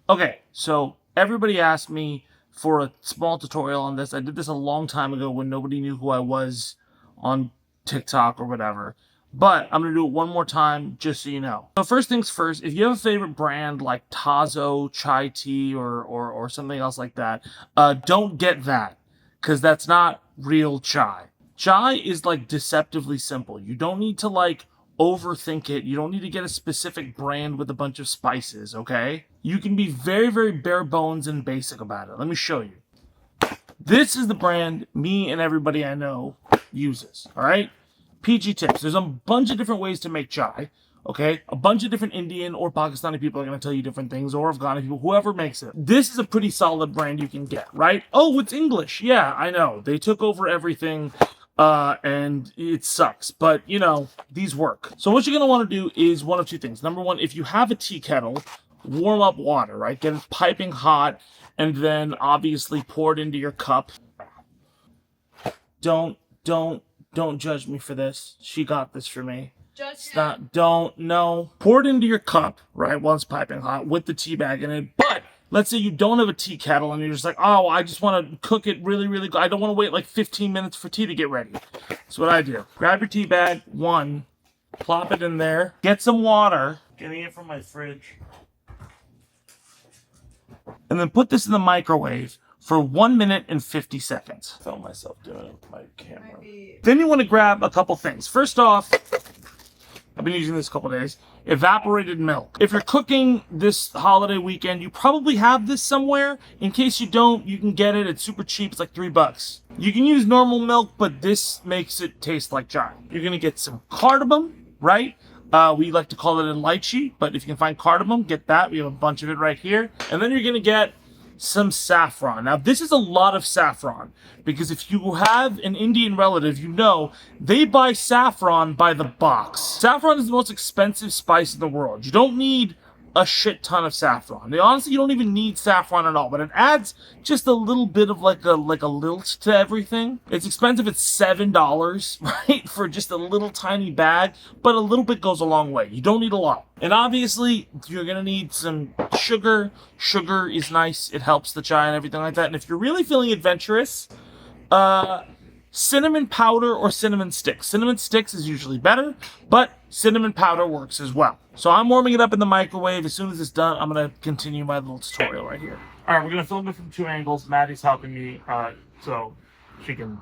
Okay, so everybody asked me for a small tutorial on this. I did this a long time ago when nobody knew who I was on TikTok or whatever. But I'm going to do it one more time just so you know. So first things first, if you have a favorite brand like Tazo, chai tea, or something else like that, don't get that, because that's not real chai. Chai is like deceptively simple. You don't need to like overthink it. You don't need to get a specific brand with a bunch of spices, okay? You can be very, very bare bones and basic about it. Let me show you. This is the brand me and everybody I know uses, all right? PG tips. There's a bunch of different ways to make chai, okay? A bunch of different Indian or Pakistani people are going to tell you different things, or Afghani people, whoever makes it. This is a pretty solid brand you can get, right? Oh, it's English. Yeah, I know. They took over everything, and it sucks. But, you know, these work. So what you're going to want to do is one of two things. Number one, if you have a tea kettle, warm up water, right? Get it piping hot, and then obviously pour it into your cup. Don't judge me for this. She got this for me. No. Pour it into your cup, right, while it's piping hot with the tea bag in it. But let's say you don't have a tea kettle and you're just like, oh, I just want to cook it really, really good. I don't want to wait like 15 minutes for tea to get ready. That's what I do. Grab your tea bag, plop it in there, get some water. Getting it from my fridge. And then put this in the microwave for 1 minute and 50 seconds. I felt myself doing it with my camera. Then you want to grab a couple things. First off, I've been using this a couple days, evaporated milk. If you're cooking this holiday weekend, you probably have this somewhere. In case you don't, you can get it. It's super cheap. It's like $3. You can use normal milk, but this makes it taste like chai. You're going to get some cardamom, right? We like to call it a lychee, but if you can find cardamom, get that. We have a bunch of it right here. And then you're going to get some saffron. Now, this is a lot of saffron, because if you have an Indian relative, you know they buy saffron by the box. Saffron is the most expensive spice in the world. You don't need a shit ton of saffron. Honestly, you don't even need saffron at all, but it adds just a little bit of like a lilt to everything. It's expensive. It's $7, right, for just a little tiny bag, but a little bit goes a long way. You don't need a lot. And obviously, you're gonna need some sugar. Sugar is nice. It helps the chai and everything like that. And if you're really feeling adventurous, cinnamon powder or cinnamon sticks. Cinnamon sticks is usually better, but cinnamon powder works as well. So I'm warming it up in the microwave. As soon as it's done, I'm going to continue my little tutorial right here. All right, we're going to film it from 2 angles. Maddie's helping me so she can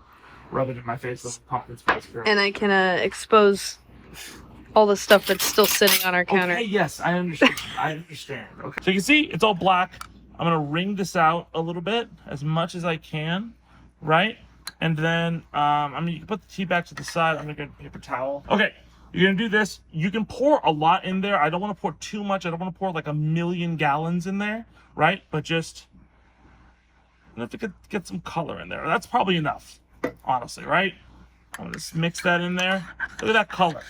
rub it in my face with pumpkin spice girl. And I can expose all the stuff that's still sitting on our counter. Okay, yes, I understand. I understand. Okay. So you can see it's all black. I'm going to wring this out a little bit, as much as I can, right? And then, you can put the tea back to the side. I'm going to get a paper towel. Okay. You're going to do this. You can pour a lot in there. I don't want to pour too much. I don't want to pour like 1 million gallons in there, right? But just enough to get some color in there. That's probably enough, honestly, right? I'm going to just mix that in there. Look at that color.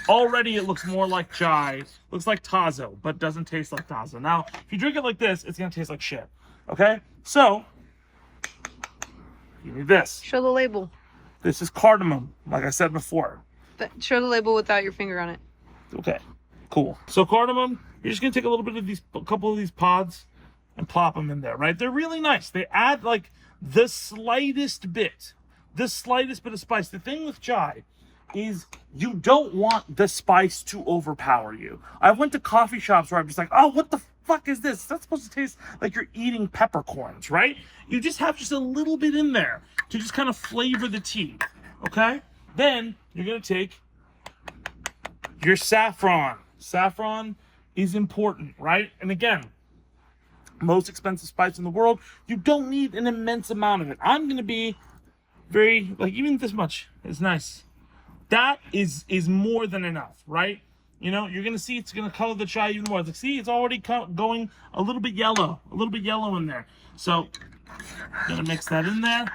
Already it looks more like chai. Looks like Tazo, but doesn't taste like Tazo. Now, if you drink it like this, it's going to taste like shit, okay? So, you need this. Show the label. This is cardamom, like I said before. Show the label without your finger on it. Okay, cool. So cardamom, you're just gonna take a couple of these pods and plop them in there, right? They're really nice. They add like the slightest bit of spice. The thing with chai is you don't want the spice to overpower you. I went to coffee shops where I'm just like, oh, what the fuck is this? That's supposed to taste like you're eating peppercorns, right? You just have just a little bit in there to just kind of flavor the tea, okay? Then you're going to take your saffron. Saffron is important, right? And again, most expensive spice in the world. You don't need an immense amount of it. I'm going to be very, like, even this much is nice. That is more than enough, right? You know, you're going to see it's going to color the chai even more. Like, see, it's already going a little bit yellow in there. So, going to mix that in there.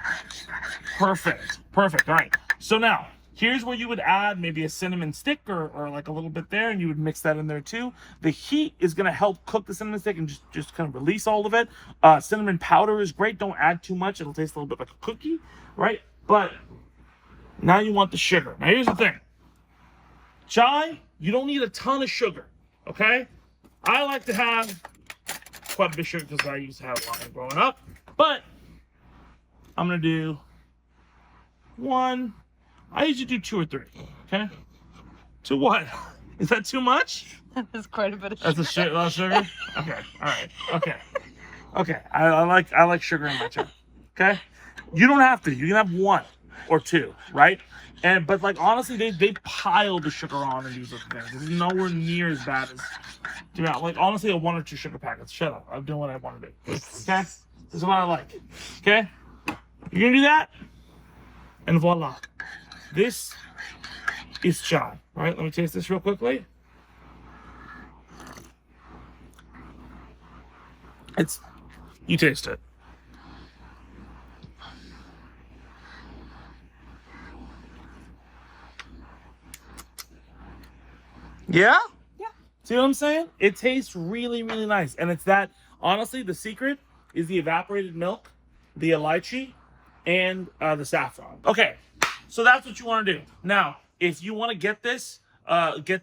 Perfect. All right. So now, here's where you would add maybe a cinnamon stick or like a little bit there, and you would mix that in there too. The heat is going to help cook the cinnamon stick and just kind of release all of it. Cinnamon powder is great. Don't add too much. It'll taste a little bit like a cookie, right? But now you want the sugar. Now here's the thing. Chai, you don't need a ton of sugar, okay? I like to have quite a bit of sugar because I used to have a lot growing up. But I'm going to do 1. I usually do 2 or 3. Okay? To what? Is that too much? That's quite a bit of sugar. That's a lot of sugar? Okay. All right. Okay. Okay. I like sugar in my chai. Okay? You don't have to. You can have 1 or 2, right? But like honestly, they pile the sugar on in these little things. It's nowhere near as bad as like honestly a 1 or 2 sugar packets. Shut up. I'm doing what I want to do. Okay? This is what I like. Okay? You're gonna do that, and voila. This is chai. Right? Let me taste this real quickly. You taste it. Yeah? Yeah. See what I'm saying? It tastes really, really nice. And it's that, honestly, the secret is the evaporated milk, the lychee, and the saffron. Okay, so that's what you want to do. Now, if you want to get this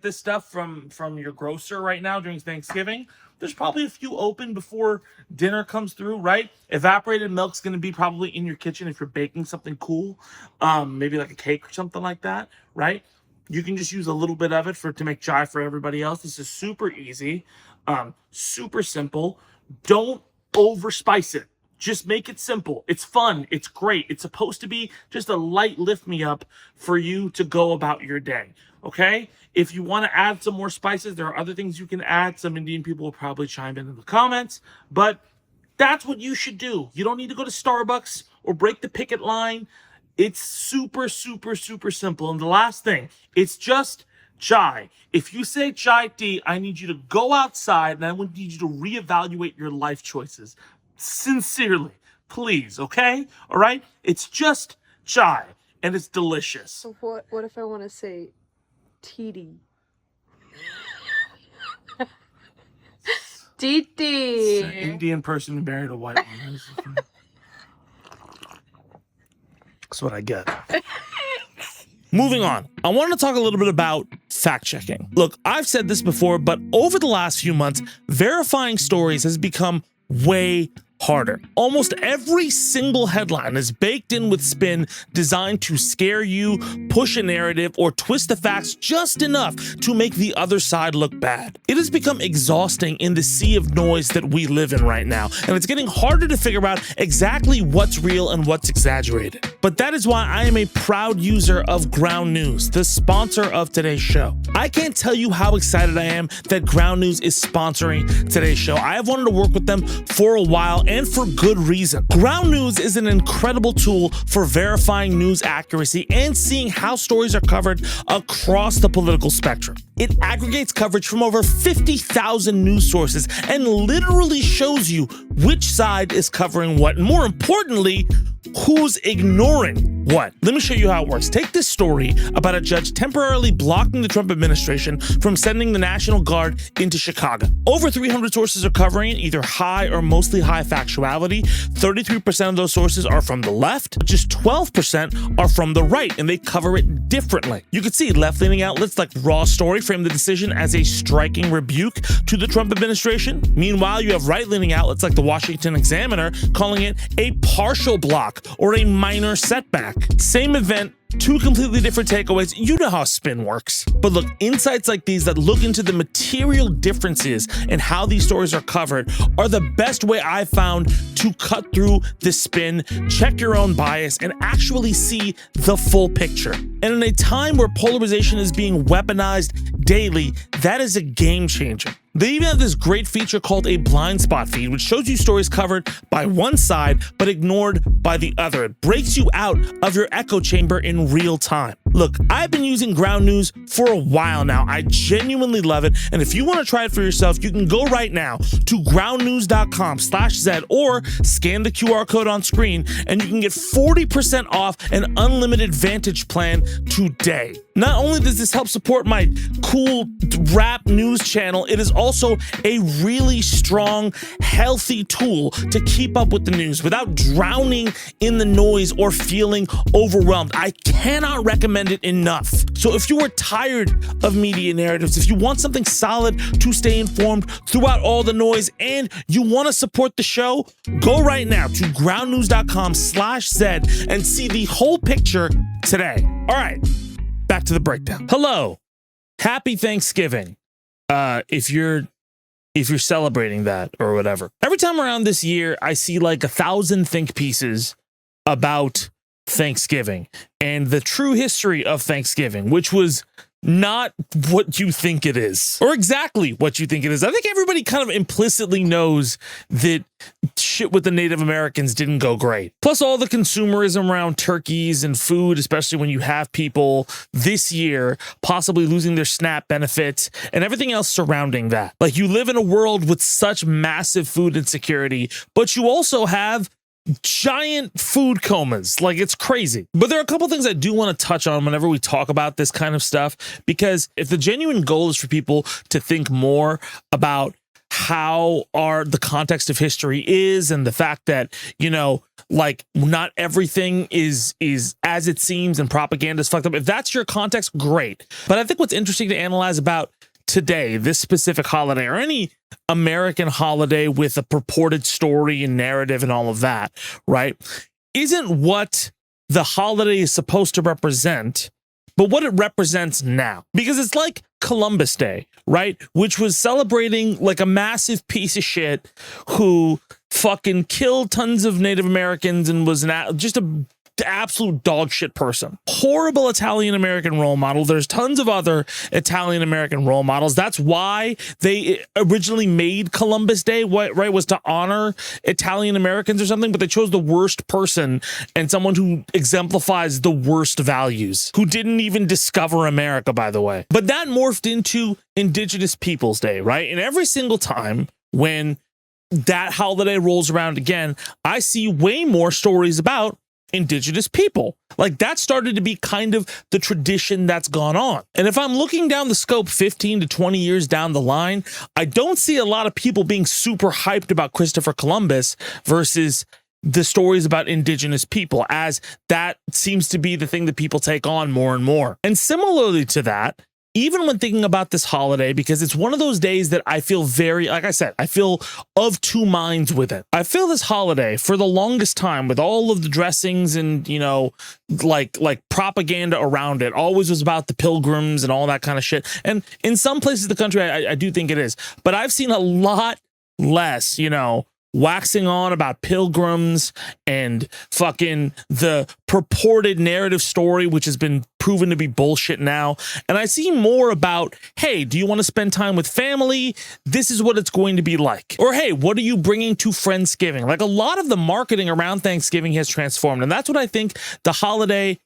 stuff from your grocer right now during Thanksgiving, there's probably a few open before dinner comes through, right? Evaporated milk's going to be probably in your kitchen if you're baking something cool, maybe like a cake or something like that, right? You can just use a little bit of it to make chai for everybody else. This is super easy, super simple. Don't overspice it. Just make it simple. It's fun. It's great. It's supposed to be just a light lift me up for you to go about your day. Okay? If you want to add some more spices, there are other things you can add. Some Indian people will probably chime in the comments, but that's what you should do. You don't need to go to Starbucks or break the picket line. It's super, super, super simple. And the last thing, it's just chai. If you say chai tea, I need you to go outside and I need you to reevaluate your life choices. Sincerely, please, okay? All right? It's just chai, and it's delicious. So what if I want to say TD? Titi. It's an Indian person who married a white woman. That's what I get. Moving on, I want to talk a little bit about fact checking. Look, I've said this before, but over the last few months, verifying stories has become way harder. Almost every single headline is baked in with spin designed to scare you, push a narrative, or twist the facts just enough to make the other side look bad. It has become exhausting in the sea of noise that we live in right now, and it's getting harder to figure out exactly what's real and what's exaggerated. But that is why I am a proud user of Ground News, the sponsor of today's show. I can't tell you how excited I am that Ground News is sponsoring today's show. I have wanted to work with them for a while, and for good reason. Ground News is an incredible tool for verifying news accuracy and seeing how stories are covered across the political spectrum. It aggregates coverage from over 50,000 news sources and literally shows you which side is covering what, and more importantly, who's ignoring what. Let me show you how it works. Take this story about a judge temporarily blocking the Trump administration from sending the National Guard into Chicago. Over 300 sources are covering it, either high or mostly high factuality. 33% of those sources are from the left, but just 12% are from the right, and they cover it differently. You can see left-leaning outlets like Raw Story frame the decision as a striking rebuke to the Trump administration. Meanwhile, you have right-leaning outlets like the Washington Examiner calling it a partial block or a minor setback. Same event, two completely different takeaways. You know how spin works. But look, insights like these that look into the material differences in how these stories are covered are the best way I've found to cut through the spin, check your own bias, and actually see the full picture. And in a time where polarization is being weaponized daily, that is a game changer. They even have this great feature called a blind spot feed, which shows you stories covered by one side but ignored by the other. It breaks you out of your echo chamber in real time. Look, I've been using Ground News for a while now. I genuinely love it. And if you want to try it for yourself, you can go right now to groundnews.com/Zed or scan the QR code on screen and you can get 40% off an unlimited Vantage plan today. Not only does this help support my cool rap news channel, it is also a really strong, healthy tool to keep up with the news without drowning in the noise or feeling overwhelmed. I cannot recommend recommend it enough. So if you are tired of media narratives, if you want something solid to stay informed throughout all the noise, and you want to support the show, go right now to groundnews.com/Zed and see the whole picture today. All right, back to the breakdown. Hello, happy Thanksgiving. If you're celebrating that or whatever. Every time around this year, I see like 1,000 think pieces about Thanksgiving and the true history of Thanksgiving, which was not what you think it is, or exactly what you think it is. I think everybody kind of implicitly knows that shit with the Native Americans didn't go great. Plus all the consumerism around turkeys and food, especially when you have people this year possibly losing their SNAP benefits and everything else surrounding that. Like, you live in a world with such massive food insecurity, but you also have giant food comas. Like, it's crazy. But there are a couple things I do want to touch on whenever we talk about this kind of stuff, because if the genuine goal is for people to think more about how the context of history is, and the fact that, you know, like, not everything is as it seems and propaganda is fucked up, if that's your context, great. But I think what's interesting to analyze about today, this specific holiday, or any American holiday with a purported story and narrative and all of that, right, isn't what the holiday is supposed to represent, but what it represents now. Because it's like Columbus Day, right, which was celebrating like a massive piece of shit who fucking killed tons of Native Americans and was just a absolute dog shit person. Horrible Italian American role model. There's tons of other Italian American role models. That's why they originally made Columbus Day, right, was to honor Italian Americans or something, but they chose the worst person and someone who exemplifies the worst values, who didn't even discover America, by the way. But that morphed into Indigenous Peoples Day, right? And every single time when that holiday rolls around again, I see way more stories about Indigenous people. Like, that started to be kind of the tradition that's gone on. And if I'm looking down the scope 15 to 20 years down the line, I don't see a lot of people being super hyped about Christopher Columbus versus the stories about Indigenous people, as that seems to be the thing that people take on more and more. And similarly to that, even when thinking about this holiday, because it's one of those days that I feel very, like I said, I feel of two minds with it. I feel this holiday, for the longest time, with all of the dressings and, you know, like propaganda around it, always was about the pilgrims and all that kind of shit. And in some places of the country, I do think it is. But I've seen a lot less, you know, waxing on about pilgrims and fucking the purported narrative story, which has been proven to be bullshit now. And I see more about, hey, do you want to spend time with family? This is what it's going to be like. Or, hey, what are you bringing to Friendsgiving? Like, a lot of the marketing around Thanksgiving has transformed. And that's what I think the holiday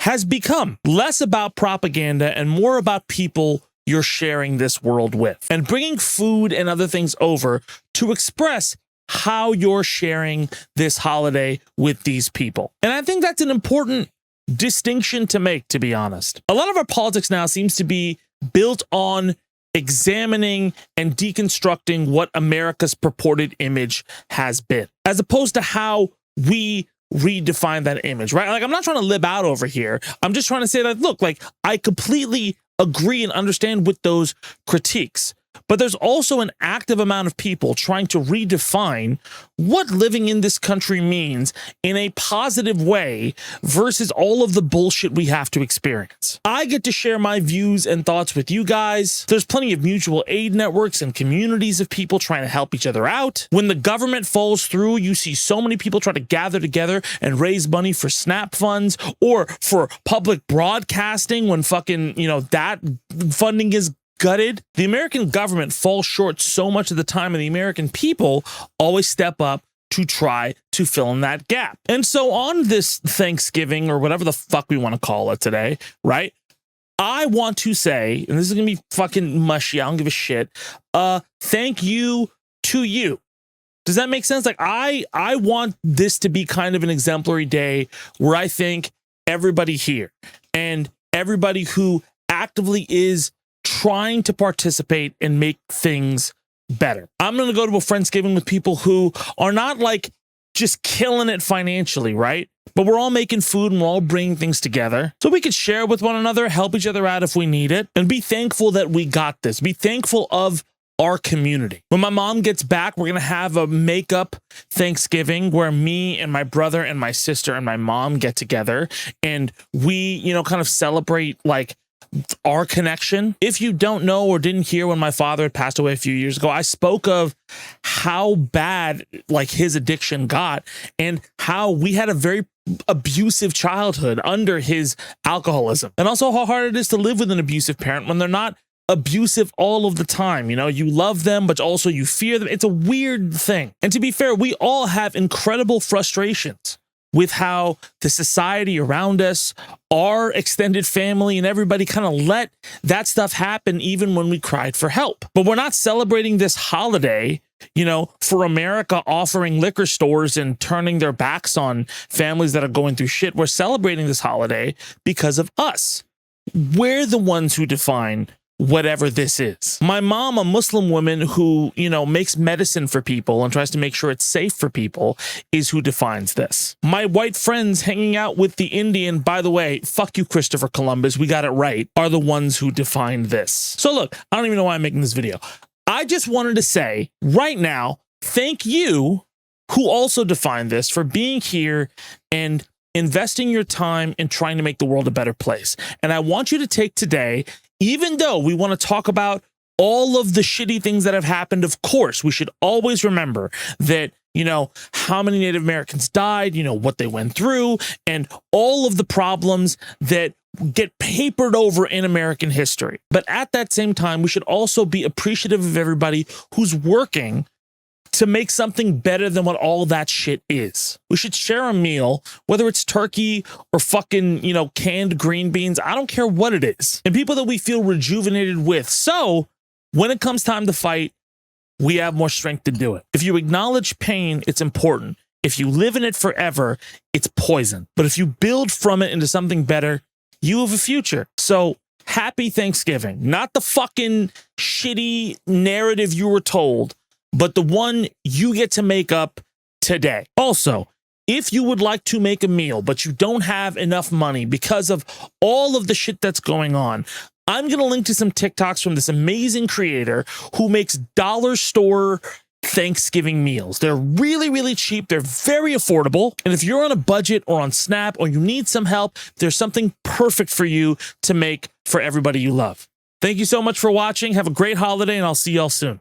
has become. Less about propaganda and more about people you're sharing this world with, and bringing food and other things over to express how you're sharing this holiday with these people. And I think that's an important distinction to make, to be honest. A lot of our politics now seems to be built on examining and deconstructing what America's purported image has been, as opposed to how we redefine that image, right? Like, I'm not trying to lib out over here. I'm just trying to say that, look, like, I completely agree and understand with those critiques. But there's also an active amount of people trying to redefine what living in this country means in a positive way versus all of the bullshit we have to experience. I get to share my views and thoughts with you guys. There's plenty of mutual aid networks and communities of people trying to help each other out. When the government falls through, you see so many people try to gather together and raise money for SNAP funds or for public broadcasting when fucking, you know, that funding is gutted. The American government falls short so much of the time, and the American people always step up to try to fill in that gap. And so on this Thanksgiving, or whatever the fuck we want to call it today, right? I want to say, and this is going to be fucking mushy, I don't give a shit, thank you to you. Does that make sense? Like, I want this to be kind of an exemplary day where I thank everybody here and everybody who actively is trying to participate and make things better. I'm going to go to a Friendsgiving with people who are not like just killing it financially, right? But we're all making food and we're all bringing things together so we could share with one another, help each other out if we need it, and be thankful that we got this. Be thankful of our community. When my mom gets back, we're going to have a makeup Thanksgiving where me and my brother and my sister and my mom get together and we, you know, kind of celebrate like our connection. If you don't know or didn't hear, when my father had passed away a few years ago, I spoke of how bad like his addiction got and how we had a very abusive childhood under his alcoholism, and also how hard it is to live with an abusive parent when they're not abusive all of the time. You know, you love them, but also you fear them. It's a weird thing. And to be fair, we all have incredible frustrations with how the society around us, our extended family, and everybody kind of let that stuff happen even when we cried for help. But we're not celebrating this holiday, you know, for America offering liquor stores and turning their backs on families that are going through shit. We're celebrating this holiday because of us. We're the ones who define whatever this is. My mom, a Muslim woman who, you know, makes medicine for people and tries to make sure it's safe for people, is who defines this. My white friends hanging out with the Indian, by the way, fuck you, Christopher Columbus, we got it right, are the ones who define this. So look, I don't even know why I'm making this video. I just wanted to say right now, thank you, who also defined this, for being here and investing your time in trying to make the world a better place. And I want you to take today, even though we want to talk about all of the shitty things that have happened, of course, we should always remember that, you know, how many Native Americans died, you know, what they went through, and all of the problems that get papered over in American history. But at that same time, we should also be appreciative of everybody who's working to make something better than what all that shit is. We should share a meal, whether it's turkey or fucking, you know, canned green beans. I don't care what it is. And people that we feel rejuvenated with. So when it comes time to fight, we have more strength to do it. If you acknowledge pain, it's important. If you live in it forever, it's poison. But if you build from it into something better, you have a future. So happy Thanksgiving. Not the fucking shitty narrative you were told, but the one you get to make up today. Also, if you would like to make a meal, but you don't have enough money because of all of the shit that's going on, I'm going to link to some TikToks from this amazing creator who makes dollar store Thanksgiving meals. They're really, really cheap. They're very affordable. And if you're on a budget or on Snap or you need some help, there's something perfect for you to make for everybody you love. Thank you so much for watching. Have a great holiday, and I'll see y'all soon.